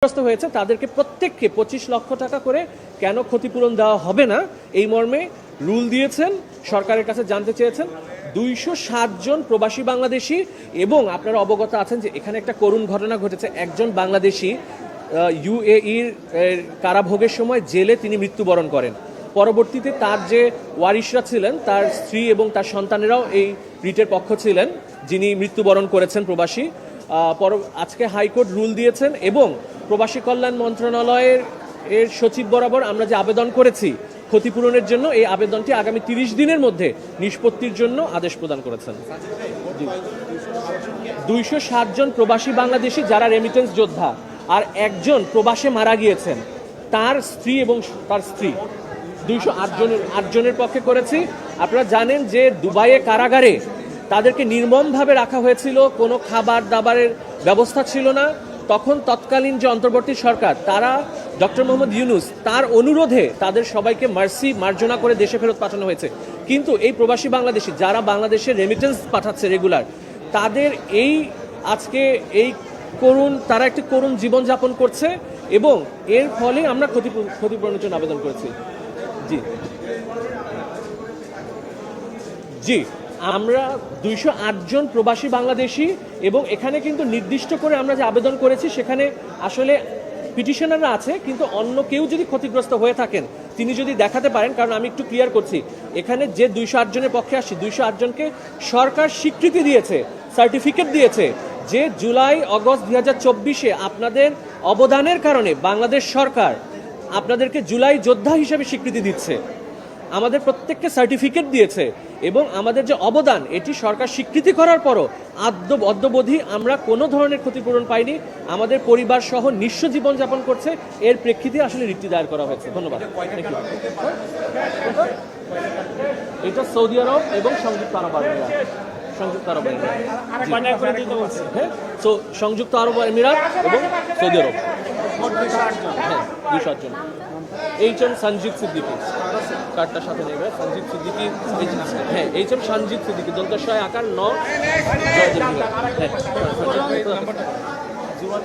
ক্ষতিগ্রস্ত হয়েছে তাদেরকে প্রত্যেককে 25 লক্ষ টাকা করে কেন ক্ষতিপূরণ দেওয়া হবে না এই মর্মে রুল দিয়েছেন। সরকারের কাছে জানতে চেয়েছেন 260 জন প্রবাসী বাংলাদেশি, এবং আপনারা অবগত আছেন যে এখানে একটা করুণ ঘটনা ঘটেছে। একজন বাংলাদেশি ইউএইর কারাভোগের সময় জেলে তিনি মৃত্যুবরণ করেন। পরবর্তীতে তার যে ওয়ারিশরা ছিলেন, তার স্ত্রী এবং তার সন্তানেরাও এই রিটের পক্ষ ছিলেন যিনি মৃত্যুবরণ করেছেন প্রবাসী। আজকে হাইকোর্ট রুল দিয়েছেন এবং প্রবাসী কল্যাণ মন্ত্রণালয়ের সচিব বরাবর আমরা যে আবেদন করেছি ক্ষতিপূরণের জন্য, এই আবেদনটি আগামী 30 দিনের মধ্যে নিষ্পত্তির জন্য আদেশ প্রদান করেছেন। 260 জন প্রবাসী বাংলাদেশি যারা রেমিটেন্স যোদ্ধা, আর একজন প্রবাসে মারা গিয়েছেন তার স্ত্রী এবং তার স্ত্রী, 208 জনের পক্ষে করেছি। আপনারা জানেন যে দুবাইয়ে কারাগারে তাদেরকে নির্মমভাবে রাখা হয়েছিল, কোনো খাবার দাবারের ব্যবস্থা ছিল না। তখন তৎকালীন যে অন্তর্বর্তী সরকার, তারা ডক্টর মোহাম্মদ ইউনুস তার অনুরোধে তাদের সবাইকে মার্জনা করে দেশে ফেরত পাঠানো হয়েছে। কিন্তু এই প্রবাসী বাংলাদেশি যারা বাংলাদেশে রেমিটেন্স পাঠাচ্ছে রেগুলার, তাদের আজকে তারা একটি করুণ জীবনযাপন করছে এবং এর ফলে আমরা ক্ষতিপূরণের জন্য আবেদন করেছি। জি আমরা 208 জন প্রবাসী বাংলাদেশি, এবং এখানে কিন্তু নির্দিষ্ট করে আমরা যে আবেদন করেছি সেখানে আসলে পিটিশনাররা আছে, কিন্তু অন্য কেউ যদি ক্ষতিগ্রস্ত হয়ে থাকেন তিনি যদি দেখাতে পারেন, কারণ আমি একটু ক্লিয়ার করছি, এখানে যে 208 জনের পক্ষে আসছি 208 জনকে সরকার স্বীকৃতি দিয়েছে, সার্টিফিকেট দিয়েছে যে জুলাই আগস্ট 2024-এ আপনাদের অবদানের কারণে বাংলাদেশ সরকার আপনাদেরকে জুলাই যোদ্ধা হিসেবে স্বীকৃতি দিচ্ছে। আমাদের প্রত্যেককে সার্টিফিকেট দিয়েছে এবং আমাদের যে অবদান এটি সরকার স্বীকৃতি করার পরও অদ্যবধি আমরা কোনো ধরনের ক্ষতিপূরণ পাইনি। আমাদের পরিবার সহ নিঃস্ব জীবনযাপন করছে, এর প্রেক্ষিতে আসলে রিটটি দায়ের করা হয়েছে। ধন্যবাদ। এটা সৌদি আরব এবং সংযুক্ত আরব আমিরাত। সংযুক্ত আরব আমিরাত, সংযুক্ত আরব আমিরাত এবং সৌদি আরব। হ্যাঁ, 260 জন। এইচএম সঞ্জিত সিদ্দিকী কার্ডটার সাথে নেবে। সঞ্জিত সিদ্দিকী, হ্যাঁ এইচএম সঞ্জিত সিদ্দিকী, দন্তস্বয় আকার 9 জয়।